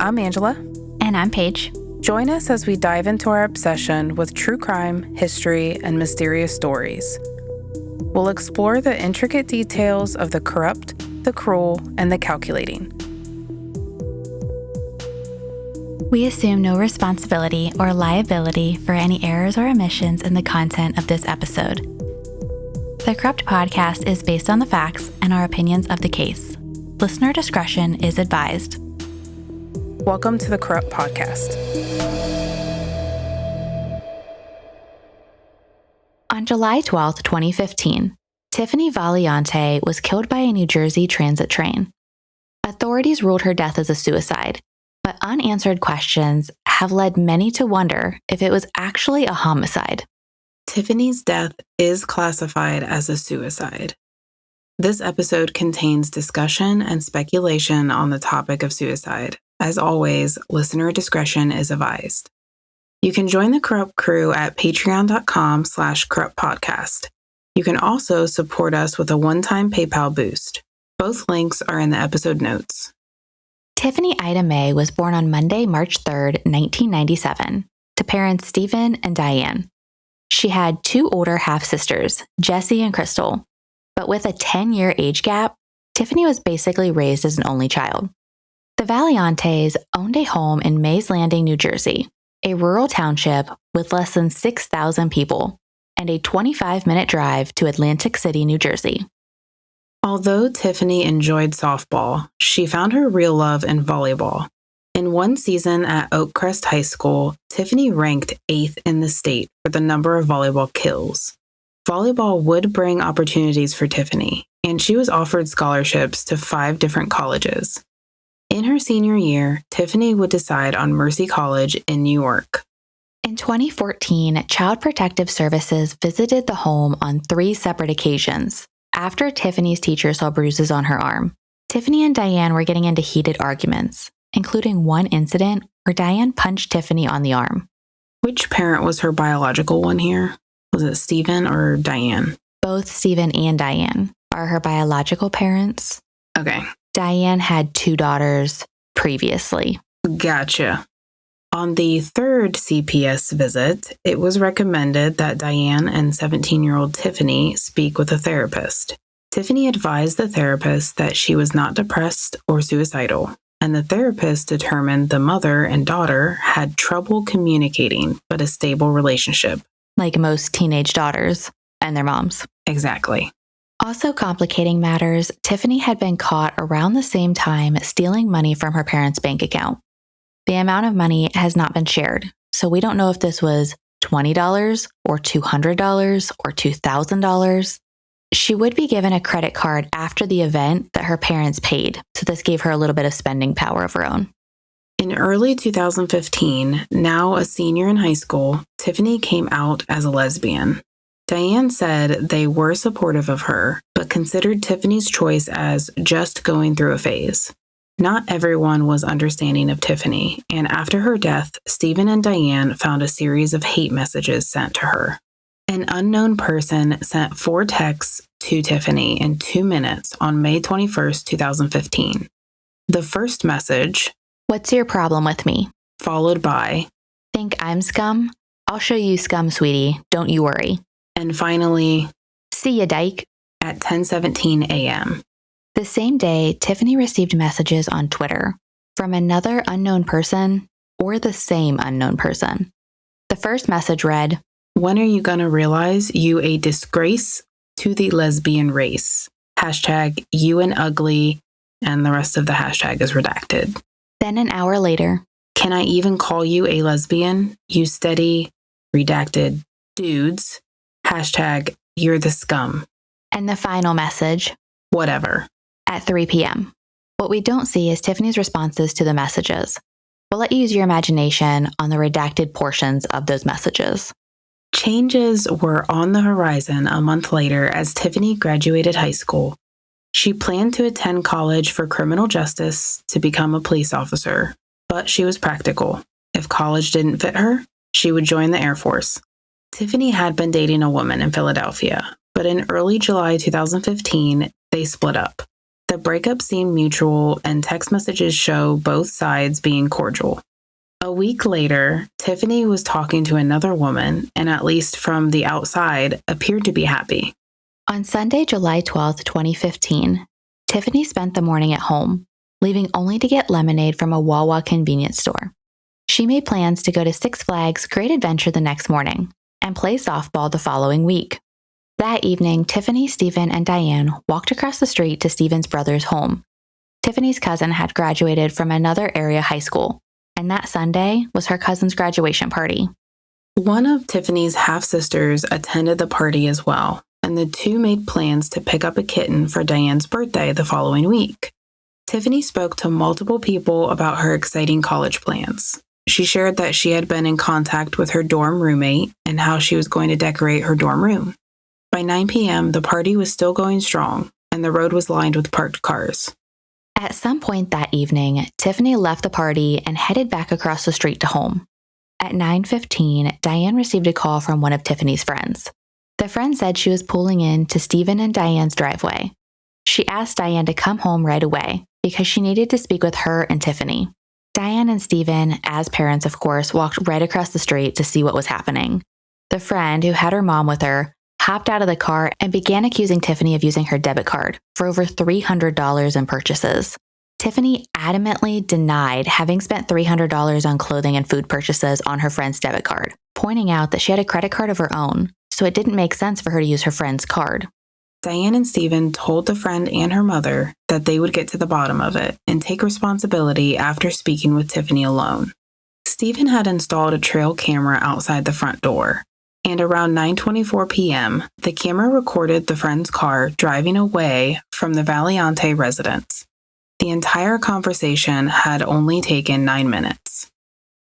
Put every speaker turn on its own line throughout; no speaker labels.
I'm Angela.
And I'm Paige.
Join us as we dive into our obsession with true crime, history, and mysterious stories. We'll explore the intricate details of the corrupt, the cruel, and the calculating.
We assume no responsibility or liability for any errors or omissions in the content of this episode. The Corrupt Podcast is based on the facts and our opinions of the case. Listener discretion is advised.
Welcome to the Corrupt Podcast.
On July 12, 2015, Tiffany Valiante was killed by a New Jersey transit train. Authorities ruled her death as a suicide, but unanswered questions have led many to wonder if it was actually a homicide.
Tiffany's death is classified as a suicide. This episode contains discussion and speculation on the topic of suicide. As always, listener discretion is advised. You can join the Corrupt crew at patreon.com/corruptpodcast. You can also support us with a one-time PayPal boost. Both links are in the episode notes.
Tiffany Ida May was born on Monday, March 3rd, 1997, to parents Stephen and Diane. She had two older half-sisters, Jessie and Crystal, but with a 10-year age gap, Tiffany was basically raised as an only child. The Valiantes owned a home in Mays Landing, New Jersey, a rural township with less than 6,000 people, and a 25-minute drive to Atlantic City, New Jersey.
Although Tiffany enjoyed softball, she found her real love in volleyball. In one season at Oakcrest High School, Tiffany ranked 8th in the state for the number of volleyball kills. Volleyball would bring opportunities for Tiffany, and she was offered scholarships to 5 different colleges. In her senior year, Tiffany would decide on Mercy College in New York.
In 2014, Child Protective Services visited the home on 3 separate occasions after Tiffany's teacher saw bruises on her arm. Tiffany and Diane were getting into heated arguments, including one incident where Diane punched Tiffany on the arm.
Which parent was her biological one here? Was it Stephen or Diane?
Both Stephen and Diane are her biological parents.
Okay.
Diane had 2 daughters previously.
Gotcha. On the 3rd CPS visit, it was recommended that Diane and 17-year-old Tiffany speak with a therapist. Tiffany advised the therapist that she was not depressed or suicidal, and the therapist determined the mother and daughter had trouble communicating but a stable relationship.
Like most teenage daughters and their moms.
Exactly.
Also complicating matters, Tiffany had been caught around the same time stealing money from her parents' bank account. The amount of money has not been shared, so we don't know if this was $20 or $200 or $2,000. She would be given a credit card after the event that her parents paid, so this gave her a little bit of spending power of her own.
In early 2015, now a senior in high school, Tiffany came out as a lesbian. Diane said they were supportive of her, but considered Tiffany's choice as just going through a phase. Not everyone was understanding of Tiffany, and after her death, Stephen and Diane found a series of hate messages sent to her. An unknown person sent 4 texts to Tiffany in 2 minutes on May 21st, 2015. The first message,
"What's your problem with me?"
followed by,
"Think I'm scum? I'll show you scum, sweetie. Don't you worry."
And finally,
"See ya, dyke,"
at 10:17 a.m.
The same day, Tiffany received messages on Twitter from another unknown person or the same unknown person. The first message read,
"When are you gonna realize you a disgrace to the lesbian race? Hashtag you and ugly," and the rest of the hashtag is redacted.
Then an hour later,
"Can I even call you a lesbian? You steady," redacted, "dudes. Hashtag you're the scum."
And the final message,
"Whatever,"
at 3 p.m. What we don't see is Tiffany's responses to the messages. We'll let you use your imagination on the redacted portions of those messages.
Changes were on the horizon a month later as Tiffany graduated high school. She planned to attend college for criminal justice to become a police officer, but she was practical. If college didn't fit her, she would join the Air Force. Tiffany had been dating a woman in Philadelphia, but in early July 2015, they split up. The breakup seemed mutual, and text messages show both sides being cordial. A week later, Tiffany was talking to another woman and, at least from the outside, appeared to be happy.
On Sunday, July 12th, 2015, Tiffany spent the morning at home, leaving only to get lemonade from a Wawa convenience store. She made plans to go to Six Flags Great Adventure the next morning and play softball the following week. That evening, Tiffany, Stephen, and Diane walked across the street to Stephen's brother's home. Tiffany's cousin had graduated from another area high school, and that Sunday was her cousin's graduation party.
One of Tiffany's half-sisters attended the party as well, and the two made plans to pick up a kitten for Diane's birthday the following week. Tiffany spoke to multiple people about her exciting college plans. She shared that she had been in contact with her dorm roommate and how she was going to decorate her dorm room. By 9 p.m., the party was still going strong, and the road was lined with parked cars.
At some point that evening, Tiffany left the party and headed back across the street to home. At 9:15, Diane received a call from one of Tiffany's friends. The friend said she was pulling in to Stephen and Diane's driveway. She asked Diane to come home right away because she needed to speak with her and Tiffany. Diane and Stephen, as parents of course, walked right across the street to see what was happening. The friend, who had her mom with her, hopped out of the car and began accusing Tiffany of using her debit card for over $300 in purchases. Tiffany adamantly denied having spent $300 on clothing and food purchases on her friend's debit card, pointing out that she had a credit card of her own, so it didn't make sense for her to use her friend's card.
Diane and Stephen told the friend and her mother that they would get to the bottom of it and take responsibility after speaking with Tiffany alone. Stephen had installed a trail camera outside the front door, and around 9:24 p.m., the camera recorded the friend's car driving away from the Valiante residence. The entire conversation had only taken 9 minutes.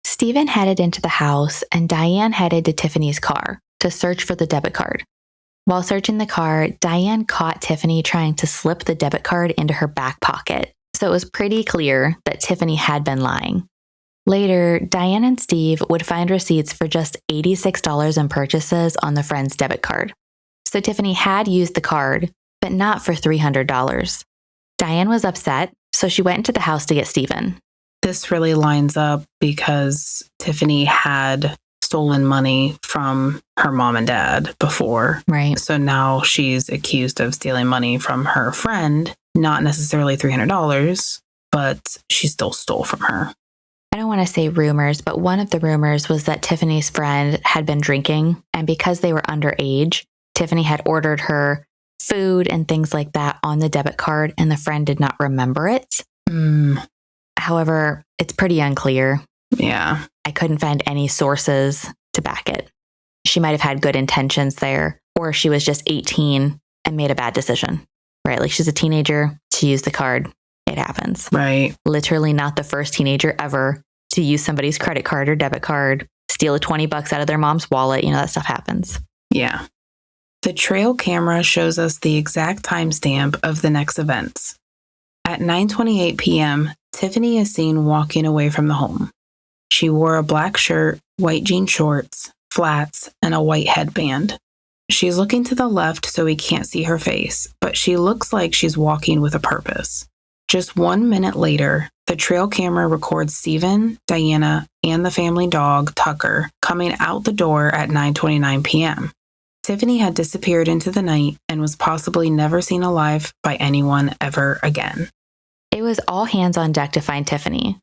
Stephen headed into the house, and Diane headed to Tiffany's car to search for the debit card. While searching the car, Diane caught Tiffany trying to slip the debit card into her back pocket, so it was pretty clear that Tiffany had been lying. Later, Diane and Steve would find receipts for just $86 in purchases on the friend's debit card. So Tiffany had used the card, but not for $300. Diane was upset, so she went into the house to get Stephen.
This really lines up because Tiffany had stolen money from her mom and dad before.
Right.
So now she's accused of stealing money from her friend, not necessarily $300, but she still stole from her.
I don't want to say rumors, but one of the rumors was that Tiffany's friend had been drinking, and because they were underage, Tiffany had ordered her food and things like that on the debit card, and the friend did not remember it. However, it's pretty unclear.
Yeah.
I couldn't find any sources to back it. She might have had good intentions there, or she was just 18 and made a bad decision, right? Like, she's a teenager, she used the card. It happens.
Right.
Literally not the first teenager ever to use somebody's credit card or debit card, steal a $20 out of their mom's wallet. That stuff happens.
Yeah. The trail camera shows us the exact timestamp of the next events. At 9:28 p.m., Tiffany is seen walking away from the home. She wore a black shirt, white jean shorts, flats, and a white headband. She's looking to the left so we can't see her face, but she looks like she's walking with a purpose. Just 1 minute later, the trail camera records Stephen, Diana, and the family dog, Tucker, coming out the door at 9:29 p.m. Tiffany had disappeared into the night and was possibly never seen alive by anyone ever again.
It was all hands on deck to find Tiffany.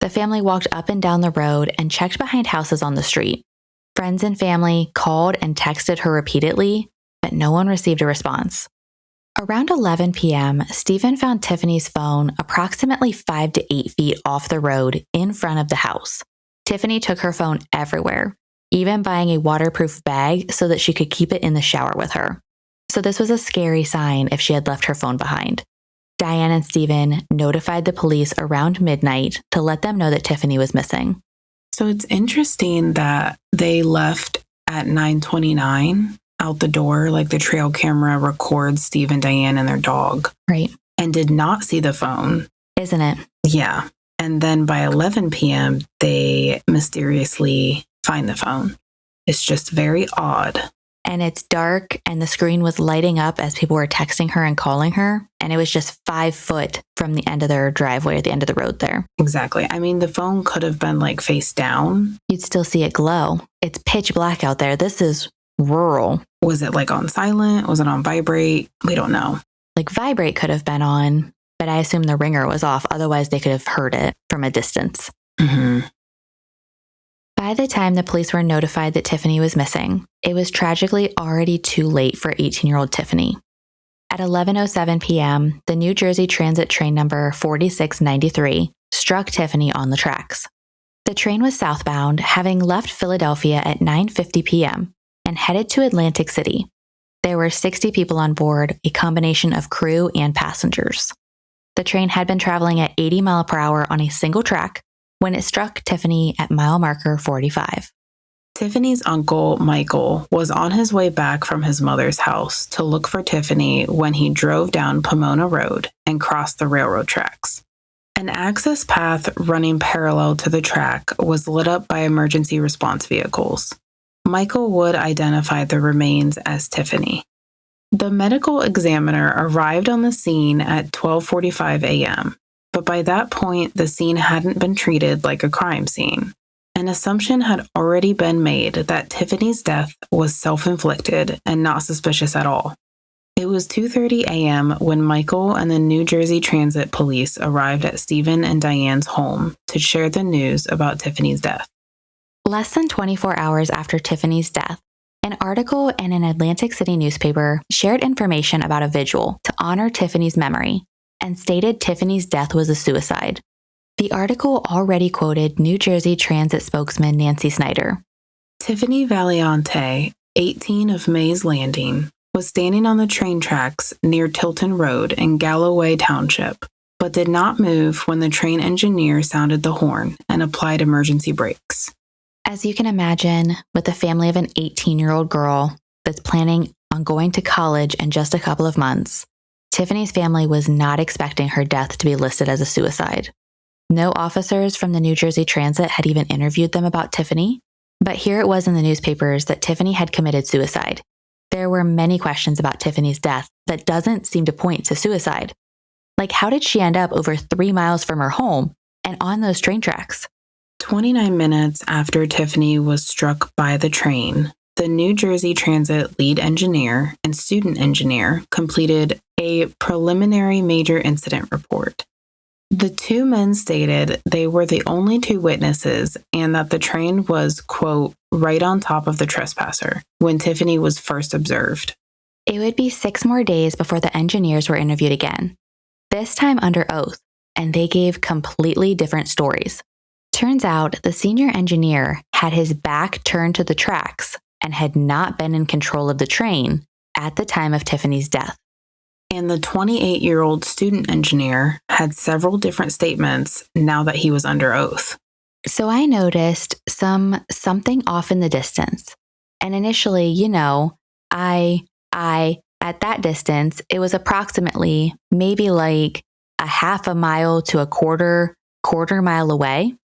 The family walked up and down the road and checked behind houses on the street. Friends and family called and texted her repeatedly, but no one received a response. Around 11 p.m., Stephen found Tiffany's phone approximately 5 to 8 feet off the road in front of the house. Tiffany took her phone everywhere, even buying a waterproof bag so that she could keep it in the shower with her. So this was a scary sign if she had left her phone behind. Diane and Stephen notified the police around midnight to let them know that Tiffany was missing.
So it's interesting that they left at 9:29 out the door, like the trail camera records Steve and Diane and their dog.
Right.
And did not see the phone.
Isn't it?
Yeah. And then by 11 p.m., they mysteriously find the phone. It's just very odd.
And it's dark and the screen was lighting up as people were texting her and calling her. And it was just 5 foot from the end of their driveway or the end of the road there.
Exactly. I mean, the phone could have been like face down.
You'd still see it glow. It's pitch black out there. This is rural.
Was it like on silent? Was it on vibrate? We don't know.
Like vibrate could have been on, but I assume the ringer was off. Otherwise, they could have heard it from a distance.
Mm-hmm.
By the time the police were notified that Tiffany was missing, it was tragically already too late for 18-year-old Tiffany. At 11:07 p.m., the New Jersey Transit train number 4693 struck Tiffany on the tracks. The train was southbound, having left Philadelphia at 9:50 p.m. and headed to Atlantic City. There were 60 people on board, a combination of crew and passengers. The train had been traveling at 80 miles per hour on a single track when it struck Tiffany at mile marker 45.
Tiffany's uncle, Michael, was on his way back from his mother's house to look for Tiffany when he drove down Pomona Road and crossed the railroad tracks. An access path running parallel to the track was lit up by emergency response vehicles. Michael would identify the remains as Tiffany. The medical examiner arrived on the scene at 12:45 a.m., but by that point, the scene hadn't been treated like a crime scene. An assumption had already been made that Tiffany's death was self-inflicted and not suspicious at all. It was 2:30 a.m. when Michael and the New Jersey Transit Police arrived at Stephen and Diane's home to share the news about Tiffany's death.
Less than 24 hours after Tiffany's death, an article in an Atlantic City newspaper shared information about a vigil to honor Tiffany's memory and stated Tiffany's death was a suicide. The article already quoted New Jersey Transit spokesman Nancy Snyder.
Tiffany Valiante, 18 of Mays Landing, was standing on the train tracks near Tilton Road in Galloway Township, but did not move when the train engineer sounded the horn and applied emergency brakes.
As you can imagine, with the family of an 18-year-old girl that's planning on going to college in just a couple of months, Tiffany's family was not expecting her death to be listed as a suicide. No officers from the New Jersey Transit had even interviewed them about Tiffany, but here it was in the newspapers that Tiffany had committed suicide. There were many questions about Tiffany's death that doesn't seem to point to suicide. Like, how did she end up over 3 miles from her home and on those train tracks?
29 minutes after Tiffany was struck by the train, the New Jersey Transit lead engineer and student engineer completed a preliminary major incident report. The two men stated they were the only two witnesses and that the train was, quote, right on top of the trespasser when Tiffany was first observed.
It would be 6 more days before the engineers were interviewed again, this time under oath, and they gave completely different stories. Turns out the senior engineer had his back turned to the tracks and had not been in control of the train at the time of Tiffany's death.
And the 28-year-old student engineer had several different statements now that he was under oath.
So I noticed something off in the distance. And initially, at that distance, it was approximately maybe like a half a mile to a quarter mile away.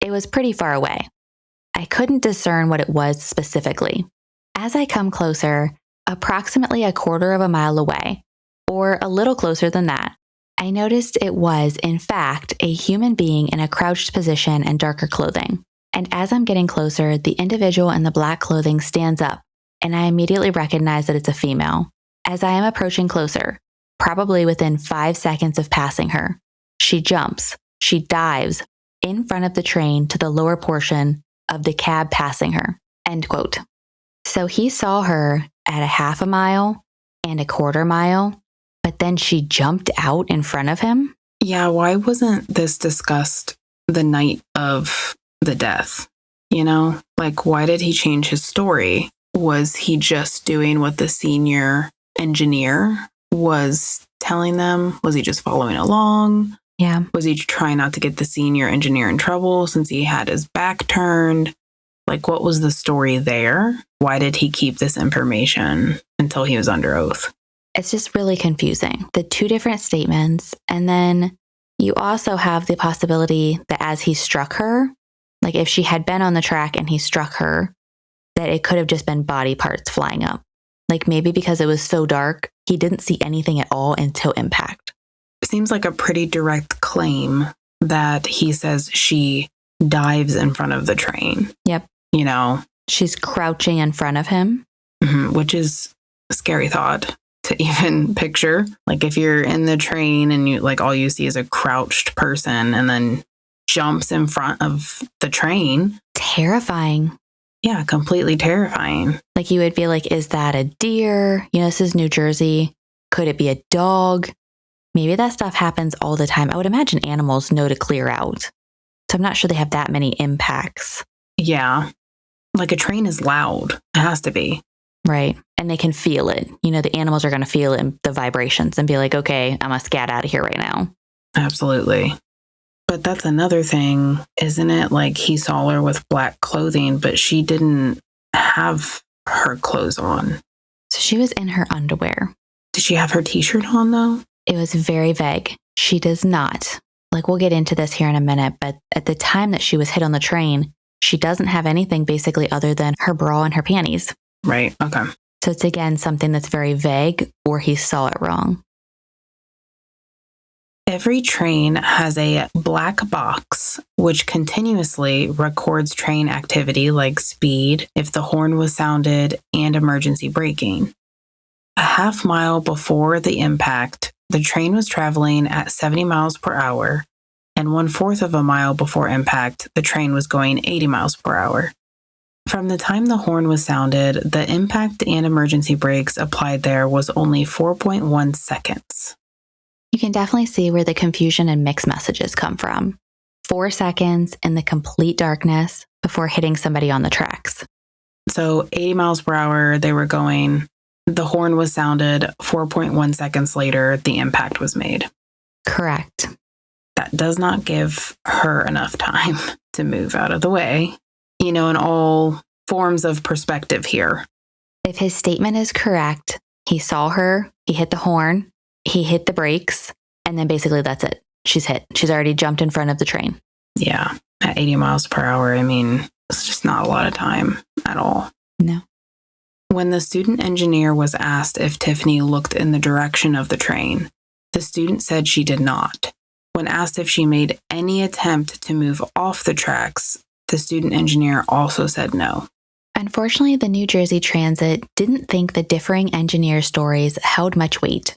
It was pretty far away. I couldn't discern what it was specifically. As I come closer, approximately a quarter of a mile away, or a little closer than that, I noticed it was, in fact, a human being in a crouched position and darker clothing. And as I'm getting closer, the individual in the black clothing stands up, and I immediately recognize that it's a female. As I am approaching closer, probably within 5 seconds of passing her, she jumps, she dives in front of the train to the lower portion of the cab passing her, end quote. So he saw her at a half a mile and a quarter mile, but then she jumped out in front of him?
Yeah, why wasn't this discussed the night of the death? Like, why did he change his story? Was he just doing what the senior engineer was telling them? Was he just following along?
Yeah.
Was he trying not to get the senior engineer in trouble since he had his back turned? Like, what was the story there? Why did he keep this information until he was under oath?
It's just really confusing. The two different statements. And then you also have the possibility that as he struck her, like if she had been on the track and he struck her, that it could have just been body parts flying up. Like maybe because it was so dark, he didn't see anything at all until impact.
Seems like a pretty direct claim that he says she dives in front of the train.
Yep.
You know?
She's crouching in front of him.
Which is a scary thought to even picture. Like if you're in the train and you like all you see is a crouched person and then jumps in front of the train.
Terrifying.
Yeah, completely terrifying.
Like you would be like, is that a deer? You know, this is New Jersey. Could it be a dog? Maybe that stuff happens all the time. I would imagine animals know to clear out. So I'm not sure they have that many impacts.
Yeah. Like a train is loud. It has to be.
Right. And they can feel it. You know, the animals are going to feel it in the vibrations and be like, okay, I'm going to scat out of here right now.
Absolutely. But that's another thing, isn't it? Like he saw her with black clothing, but she didn't have her clothes on.
So she was in her underwear.
Did she have her t-shirt on though?
It was very vague. She does not. Like we'll get into this here in a minute, but at the time that she was hit on the train, she doesn't have anything basically other than her bra and her panties.
Right. Okay.
So it's again something that's very vague or he saw it wrong.
Every train has a black box which continuously records train activity like speed, if the horn was sounded, and emergency braking. A half mile before the impact, the train was traveling at 70 miles per hour, and 1/4 of a mile before impact, the train was going 80 miles per hour. From the time the horn was sounded, the impact and emergency brakes applied there was only 4.1 seconds.
You can definitely see where the confusion and mixed messages come from. 4 seconds in the complete darkness before hitting somebody on the tracks.
So 80 miles per hour, they were going, the horn was sounded, 4.1 seconds later, the impact was made.
Correct.
That does not give her enough time to move out of the way, you know, in all forms of perspective here.
If his statement is correct, he saw her, he hit the horn, he hit the brakes, and then basically that's it. She's hit. She's already jumped in front of the train.
Yeah. At 80 miles per hour, I mean, it's just not a lot of time at all.
No.
When the student engineer was asked if Tiffany looked in the direction of the train, the student said she did not. When asked if she made any attempt to move off the tracks, the student engineer also said no.
Unfortunately, the New Jersey Transit didn't think the differing engineer stories held much weight.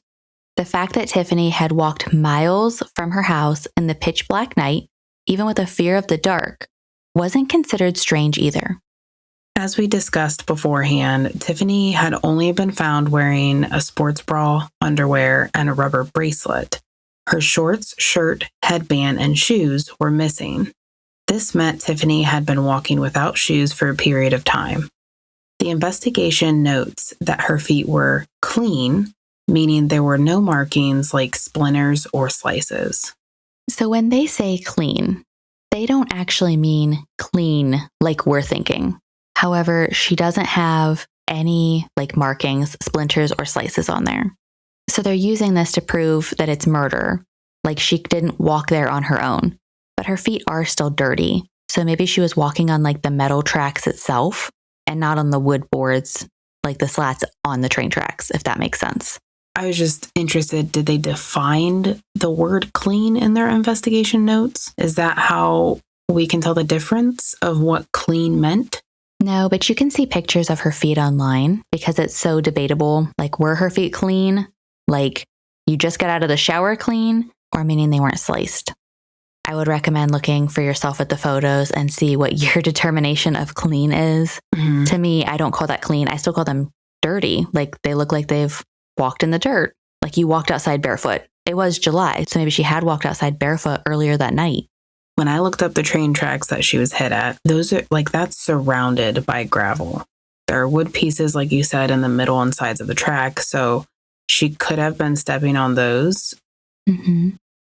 The fact that Tiffany had walked miles from her house in the pitch black night, even with a fear of the dark, wasn't considered strange either.
As we discussed beforehand, Tiffany had only been found wearing a sports bra, underwear, and a rubber bracelet. Her shorts, shirt, headband, and shoes were missing. This meant Tiffany had been walking without shoes for a period of time. The investigation notes that her feet were clean, meaning there were no markings like splinters or slices.
So when they say clean, they don't actually mean clean like we're thinking. However, she doesn't have any like markings, splinters, or slices on there. So they're using this to prove that it's murder, like she didn't walk there on her own. But her feet are still dirty. So maybe she was walking on like the metal tracks itself and not on the wood boards, like the slats on the train tracks, if that makes sense.
I was just interested, did they define the word clean in their investigation notes? Is that how we can tell the difference of what clean meant?
No, but you can see pictures of her feet online because it's so debatable. Like, were her feet clean? Like, you just got out of the shower clean? Or meaning they weren't sliced? I would recommend looking for yourself at the photos and see what your determination of clean is. Mm-hmm. To me, I don't call that clean. I still call them dirty. Like, they look like they've walked in the dirt. Like you walked outside barefoot. It was July, so maybe she had walked outside barefoot earlier that night.
When I looked up the train tracks that she was hit at, those are like, that's surrounded by gravel. There are wood pieces, like you said, in the middle and sides of the track. So she could have been stepping on those,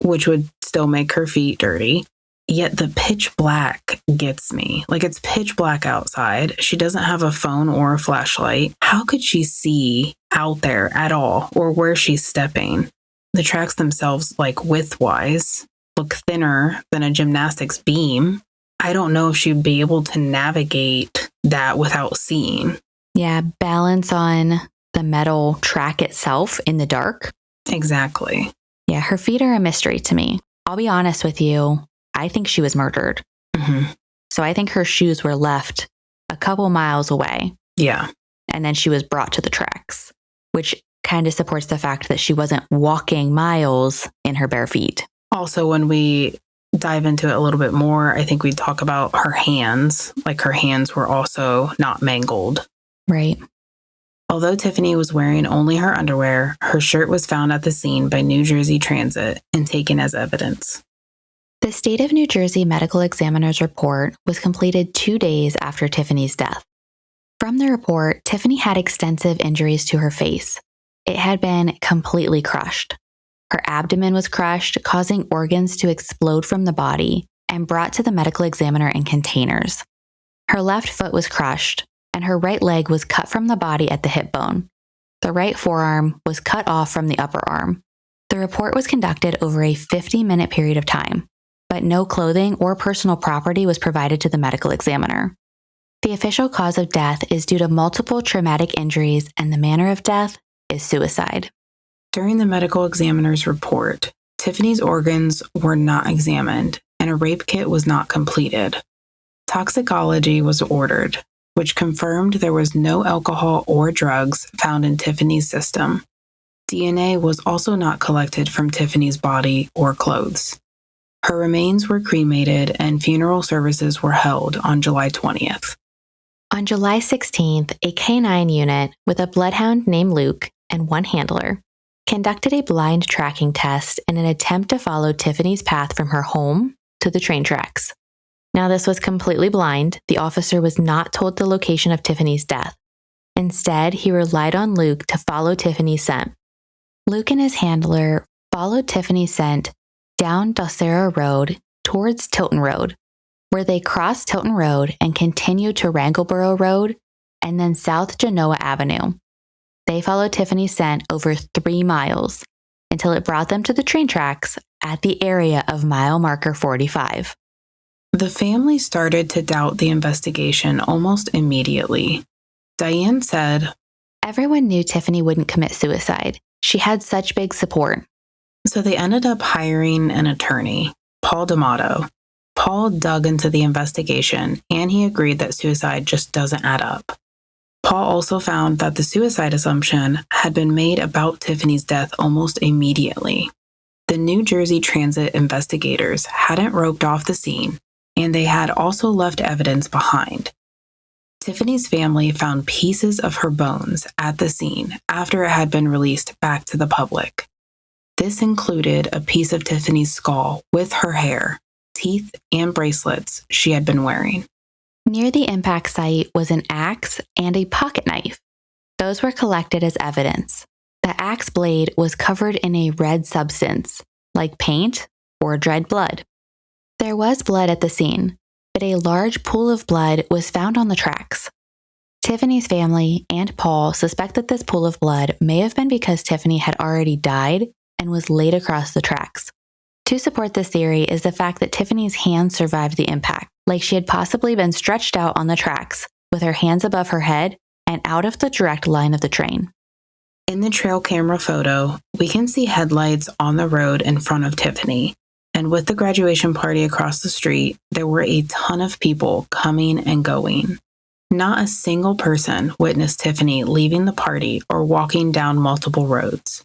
which would still make her feet dirty. Yet the pitch black gets me. Like, it's pitch black outside. She doesn't have a phone or a flashlight. How could she see out there at all or where she's stepping? The tracks themselves, like width-wise, look thinner than a gymnastics beam. I don't know if she'd be able to navigate that without seeing.
Yeah, balance on the metal track itself in the dark.
Exactly.
Yeah, her feet are a mystery to me. I'll be honest with you. I think she was murdered.
Mm-hmm.
So I think her shoes were left a couple miles away.
Yeah.
And then she was brought to the tracks, which kind of supports the fact that she wasn't walking miles in her bare feet.
Also, when we dive into it a little bit more, I think we talk about her hands. Like her hands were also not mangled.
Right.
Although Tiffany was wearing only her underwear, her shirt was found at the scene by New Jersey Transit and taken as evidence.
The State of New Jersey Medical Examiner's report was completed 2 days after Tiffany's death. From the report, Tiffany had extensive injuries to her face. It had been completely crushed. Her abdomen was crushed, causing organs to explode from the body and brought to the medical examiner in containers. Her left foot was crushed, and her right leg was cut from the body at the hip bone. The right forearm was cut off from the upper arm. The report was conducted over a 50-minute period of time, but no clothing or personal property was provided to the medical examiner. The official cause of death is due to multiple traumatic injuries, and the manner of death is suicide.
During the medical examiner's report, Tiffany's organs were not examined and a rape kit was not completed. Toxicology was ordered, which confirmed there was no alcohol or drugs found in Tiffany's system. DNA was also not collected from Tiffany's body or clothes. Her remains were cremated and funeral services were held on July 20th.
On July 16th, a K-9 unit with a bloodhound named Luke and one handler conducted a blind tracking test in an attempt to follow Tiffany's path from her home to the train tracks. Now, this was completely blind. The officer was not told the location of Tiffany's death. Instead, he relied on Luke to follow Tiffany's scent. Luke and his handler followed Tiffany's scent down Docera Road towards Tilton Road, where they crossed Tilton Road and continued to Wrangleboro Road and then South Genoa Avenue. They followed Tiffany's scent over 3 miles until it brought them to the train tracks at the area of mile marker 45.
The family started to doubt the investigation almost immediately. Diane said,
"Everyone knew Tiffany wouldn't commit suicide. She had such big support."
So they ended up hiring an attorney, Paul D'Amato. Paul dug into the investigation and he agreed that suicide just doesn't add up. Paul also found that the suicide assumption had been made about Tiffany's death almost immediately. The New Jersey Transit investigators hadn't roped off the scene, and they had also left evidence behind. Tiffany's family found pieces of her bones at the scene after it had been released back to the public. This included a piece of Tiffany's skull with her hair, teeth, and bracelets she had been wearing.
Near the impact site was an axe and a pocket knife. Those were collected as evidence. The axe blade was covered in a red substance, like paint or dried blood. There was blood at the scene, but a large pool of blood was found on the tracks. Tiffany's family and Paul suspect that this pool of blood may have been because Tiffany had already died and was laid across the tracks. To support this theory is the fact that Tiffany's hands survived the impact, like she had possibly been stretched out on the tracks with her hands above her head and out of the direct line of the train.
In the trail camera photo, we can see headlights on the road in front of Tiffany. And with the graduation party across the street, there were a ton of people coming and going. Not a single person witnessed Tiffany leaving the party or walking down multiple roads.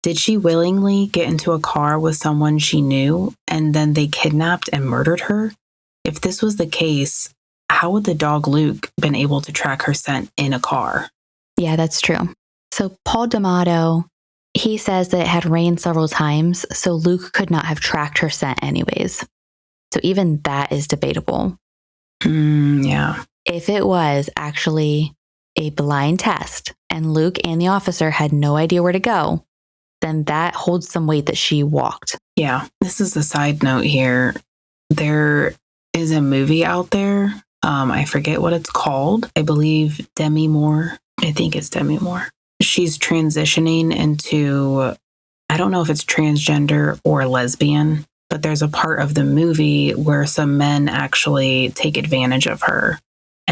Did she willingly get into a car with someone she knew and then they kidnapped and murdered her? If this was the case, how would the dog Luke been able to track her scent in a car?
Yeah, that's true. So Paul D'Amato, he says that it had rained several times, so Luke could not have tracked her scent anyways. So even that is debatable.
Yeah.
If it was actually a blind test and Luke and the officer had no idea where to go, then that holds some weight that she walked.
Yeah. This is a side note here. There is a movie out there. I forget what it's called. I believe Demi Moore. I think it's Demi Moore. She's transitioning into, I don't know if it's transgender or lesbian, but there's a part of the movie where some men actually take advantage of her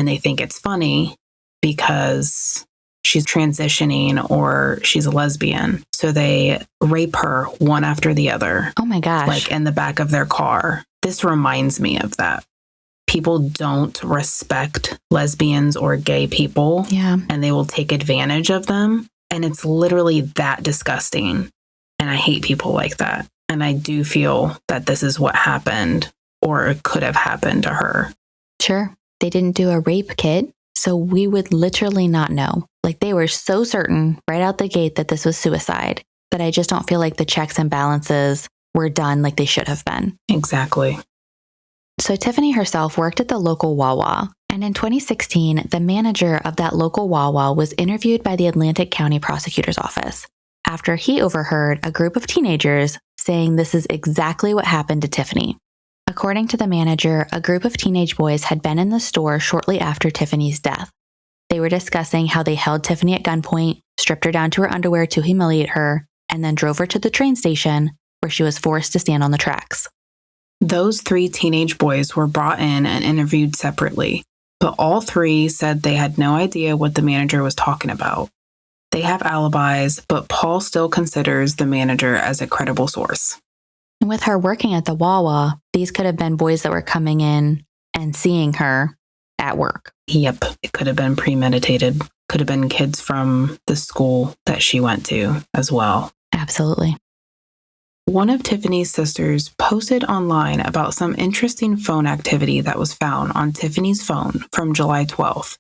and they think it's funny because she's transitioning or she's a lesbian. So they rape her one after the other.
Oh my gosh.
Like in the back of their car. This reminds me of that. People don't respect lesbians or gay people.
Yeah.
And they will take advantage of them. And it's literally that disgusting. And I hate people like that. And I do feel that this is what happened or it could have happened to her.
Sure. They didn't do a rape kit, so we would literally not know. Like they were so certain right out the gate that this was suicide that I just don't feel like the checks and balances were done like they should have been.
Exactly.
So Tiffany herself worked at the local Wawa. And in 2016, the manager of that local Wawa was interviewed by the Atlantic County Prosecutor's Office after he overheard a group of teenagers saying this is exactly what happened to Tiffany. According to the manager, a group of teenage boys had been in the store shortly after Tiffany's death. They were discussing how they held Tiffany at gunpoint, stripped her down to her underwear to humiliate her, and then drove her to the train station where she was forced to stand on the tracks.
Those 3 teenage boys were brought in and interviewed separately, but all 3 said they had no idea what the manager was talking about. They have alibis, but Paul still considers the manager as a credible source.
And with her working at the Wawa, these could have been boys that were coming in and seeing her at work.
Yep, it could have been premeditated. Could have been kids from the school that she went to as well.
Absolutely.
One of Tiffany's sisters posted online about some interesting phone activity that was found on Tiffany's phone from July 12th.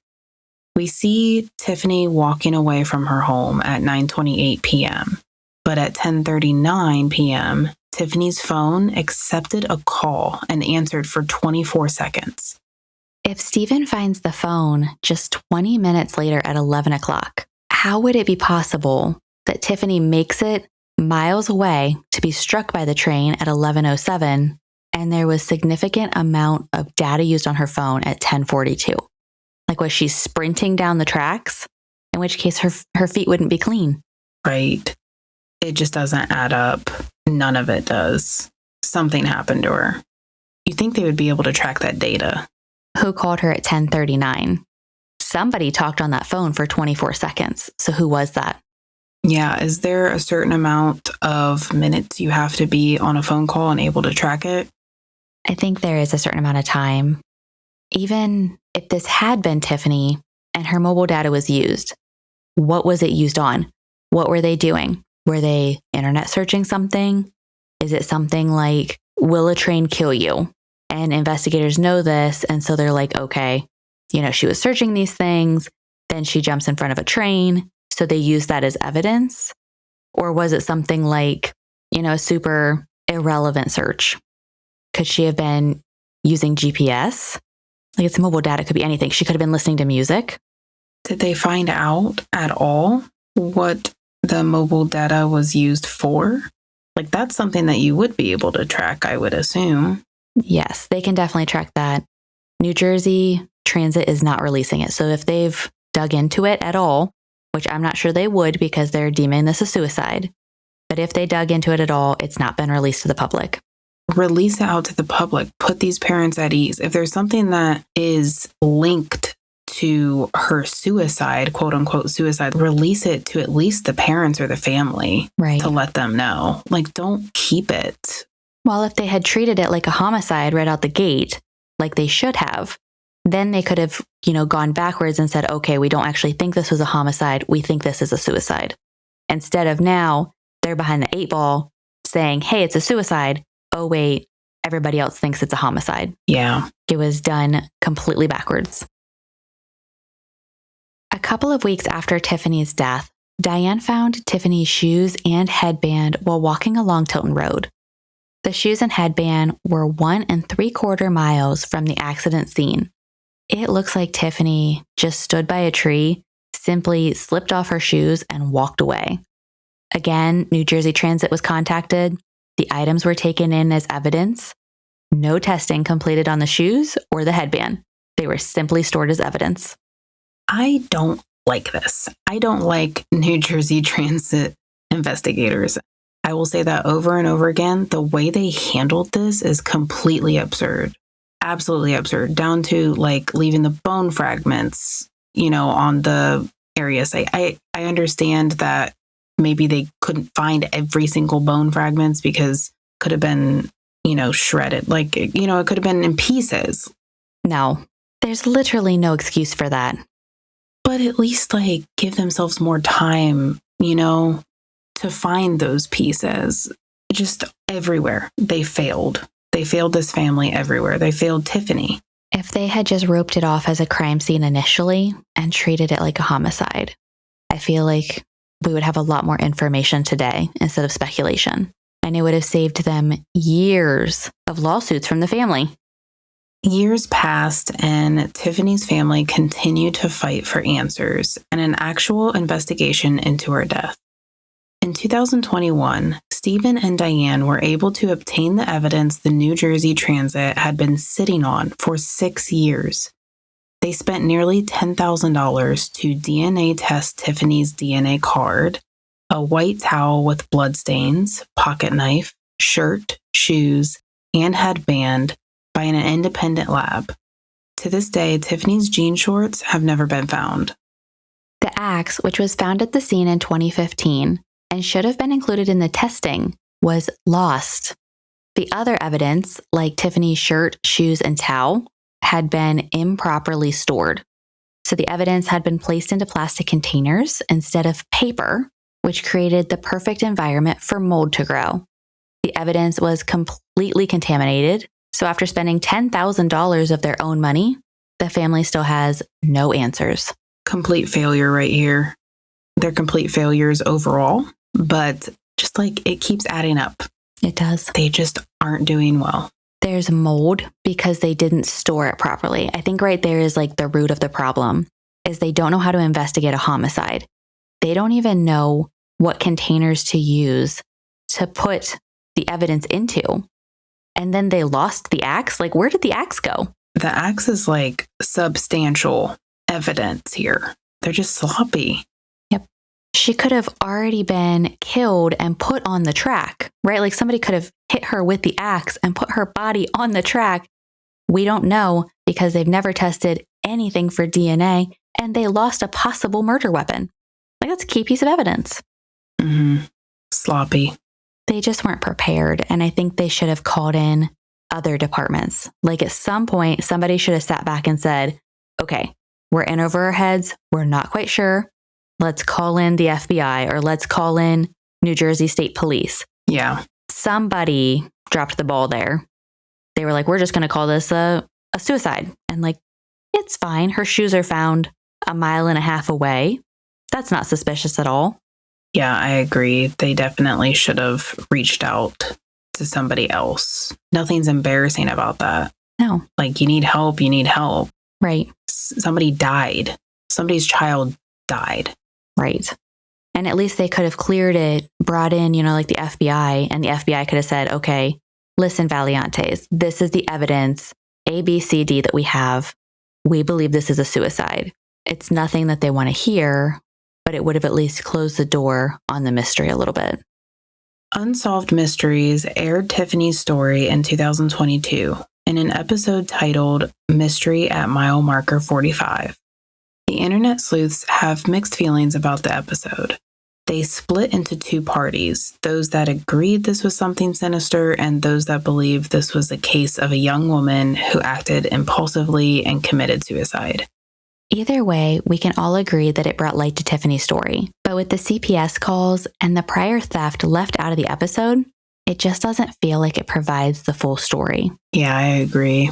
We see Tiffany walking away from her home at 9:28 p.m., but at 10:39 p.m., Tiffany's phone accepted a call and answered for 24 seconds.
If Stephen finds the phone just 20 minutes later at 11 o'clock, how would it be possible that Tiffany makes it miles away to be struck by the train at 11:07 and there was significant amount of data used on her phone at 10:42? Like, was she sprinting down the tracks? In which case her feet wouldn't be clean.
Right. It just doesn't add up. None of it does. Something happened to her. You think they would be able to track that data?
Who called her at 10:39? Somebody talked on that phone for 24 seconds. So who was that?
Yeah. Is there a certain amount of minutes you have to be on a phone call and able to track it?
I think there is a certain amount of time. Even if this had been Tiffany and her mobile data was used, what was it used on? What were they doing? Were they internet searching something? Is it something like, will a train kill you? And investigators know this. And so they're like, okay, she was searching these things. Then she jumps in front of a train. So they use that as evidence. Or was it something like, a super irrelevant search? Could she have been using GPS? Like, it's mobile data, it could be anything. She could have been listening to music.
Did they find out at all what the mobile data was used for? Like, that's something that you would be able to track, I would assume.
Yes, they can definitely track that. New Jersey Transit is not releasing it. So if they've dug into it at all, which I'm not sure they would because they're deeming this a suicide, but if they dug into it at all, it's not been released to the public.
Release it out to the public. Put these parents at ease. If there's something that is linked to her suicide, quote unquote suicide, release it to at least the parents or the family,
right,
to let them know. Like, don't keep it.
Well, if they had treated it like a homicide right out the gate, like they should have, then they could have, gone backwards and said, okay, we don't actually think this was a homicide. We think this is a suicide. Instead of now, they're behind the 8 ball saying, hey, it's a suicide. Oh, wait, everybody else thinks it's a homicide.
Yeah.
It was done completely backwards. A couple of weeks after Tiffany's death, Diane found Tiffany's shoes and headband while walking along Tilton Road. The shoes and headband were 1 3/4 miles from the accident scene. It looks like Tiffany just stood by a tree, simply slipped off her shoes and walked away. Again, New Jersey Transit was contacted. The items were taken in as evidence. No testing completed on the shoes or the headband. They were simply stored as evidence.
I don't like this. I don't like New Jersey Transit investigators. I will say that over and over again. The way they handled this is completely absurd. absolutely absurd, down to like leaving the bone fragments, on the area site. I understand that maybe they couldn't find every single bone fragments because could have been, shredded. Like, it could have been in pieces.
No, there's literally no excuse for that.
But at least like give themselves more time, to find those pieces. Just everywhere. They failed. They failed this family everywhere. They failed Tiffany.
If they had just roped it off as a crime scene initially and treated it like a homicide, I feel like we would have a lot more information today instead of speculation. And it would have saved them years of lawsuits from the family.
Years passed, and Tiffany's family continued to fight for answers and an actual investigation into her death. In 2021, Stephen and Diane were able to obtain the evidence the New Jersey Transit had been sitting on for 6 years. They spent nearly $10,000 to DNA test Tiffany's DNA card, a white towel with bloodstains, pocket knife, shirt, shoes, and headband by an independent lab. To this day, Tiffany's jean shorts have never been found.
The axe, which was found at the scene in 2015 and should have been included in the testing, was lost. The other evidence, like Tiffany's shirt, shoes, and towel, had been improperly stored. So the evidence had been placed into plastic containers instead of paper, which created the perfect environment for mold to grow. The evidence was completely contaminated. So after spending $10,000 of their own money, the family still has no answers.
Complete failure right here. They're complete failures overall, but just like it keeps adding up.
It does.
They just aren't doing well.
There's mold because they didn't store it properly. I think right there is like the root of the problem is they don't know how to investigate a homicide. They don't even know what containers to use to put the evidence into. And then they lost the axe. Like, where did the axe go?
The axe is like substantial evidence here. They're just sloppy.
Yep. She could have already been killed and put on the track, right? Like somebody could have hit her with the axe and put her body on the track. We don't know because they've never tested anything for DNA and they lost a possible murder weapon. Like that's a key piece of evidence.
Mm-hmm. Sloppy.
They just weren't prepared. And I think they should have called in other departments. Like at some point, somebody should have sat back and said, okay, we're in over our heads. We're not quite sure. Let's call in the FBI or let's call in New Jersey State Police.
Yeah.
Somebody dropped the ball there. They were like, we're just going to call this a suicide. And like, it's fine. Her shoes are found 1.5 miles away. That's not suspicious at all.
Yeah, I agree. They definitely should have reached out to somebody else. Nothing's embarrassing about that.
No.
Like, you need help, you need help.
Right.
Somebody died. Somebody's child died.
Right. And at least they could have cleared it, brought in, like the FBI, and the FBI could have said, okay, listen, Valiantes, this is the evidence, A, B, C, D that we have. We believe this is a suicide. It's nothing that they want to hear, but it would have at least closed the door on the mystery a little bit.
Unsolved Mysteries aired Tiffany's story in 2022 in an episode titled Mystery at Mile Marker 45. The internet sleuths have mixed feelings about the episode. They split into two parties, those that agreed this was something sinister and those that believed this was a case of a young woman who acted impulsively and committed suicide.
Either way, we can all agree that it brought light to Tiffany's story. But with the CPS calls and the prior theft left out of the episode, it just doesn't feel like it provides the full story.
Yeah, I agree.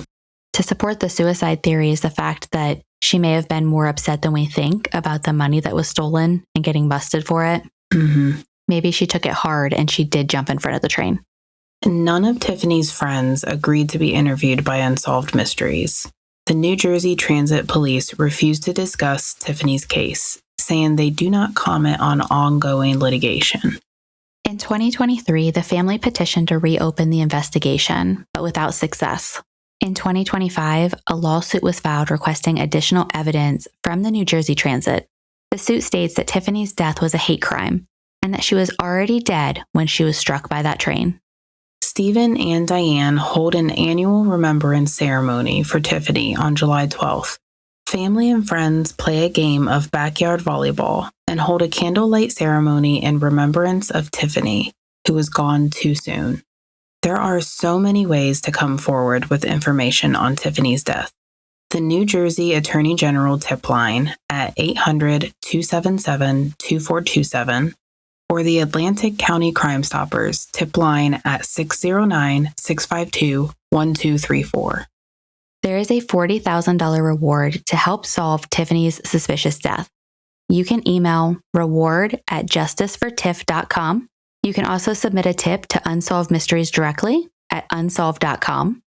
To support the suicide theory is the fact that she may have been more upset than we think about the money that was stolen and getting busted for it.
Mm-hmm.
Maybe she took it hard and she did jump in front of the train.
None of Tiffany's friends agreed to be interviewed by Unsolved Mysteries. The New Jersey Transit Police refused to discuss Tiffany's case, saying they do not comment on ongoing litigation.
In 2023, the family petitioned to reopen the investigation, but without success. In 2025, a lawsuit was filed requesting additional evidence from the New Jersey Transit. The suit states that Tiffany's death was a hate crime and that she was already dead when she was struck by that train.
Stephen and Diane hold an annual remembrance ceremony for Tiffany on July 12th. Family and friends play a game of backyard volleyball and hold a candlelight ceremony in remembrance of Tiffany, who was gone too soon. There are so many ways to come forward with information on Tiffany's death. The New Jersey Attorney General tip line at 800-277-2427 or the Atlantic County Crime Stoppers tip line at 609-652-1234.
There is a $40,000 reward to help solve Tiffany's suspicious death. You can email reward@justicefortiff.com. You can also submit a tip to Unsolved Mysteries directly at unsolved.com.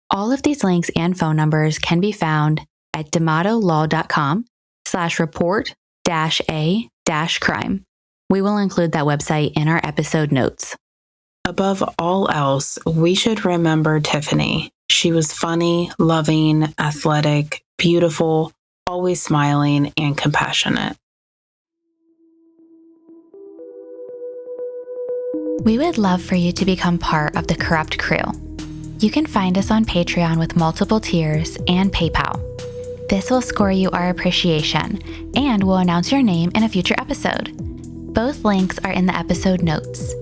All of these links and phone numbers can be found at d'Amato-law.com/report-a-crime. We will include that website in our episode notes.
Above all else, we should remember Tiffany. She was funny, loving, athletic, beautiful, always smiling, and compassionate.
We would love for you to become part of the Corrupt crew. You can find us on Patreon with multiple tiers and PayPal. This will score you our appreciation and will announce your name in a future episode. Both links are in the episode notes.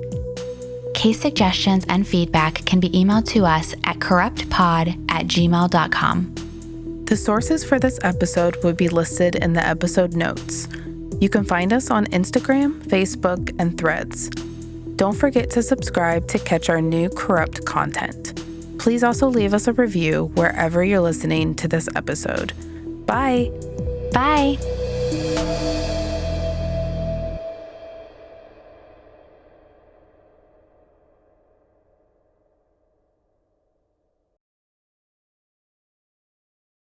Case suggestions and feedback can be emailed to us at corruptpod@gmail.com.
The sources for this episode would be listed in the episode notes. You can find us on Instagram, Facebook, and Threads. Don't forget to subscribe to catch our new Corrupt content. Please also leave us a review wherever you're listening to this episode. Bye!
Bye!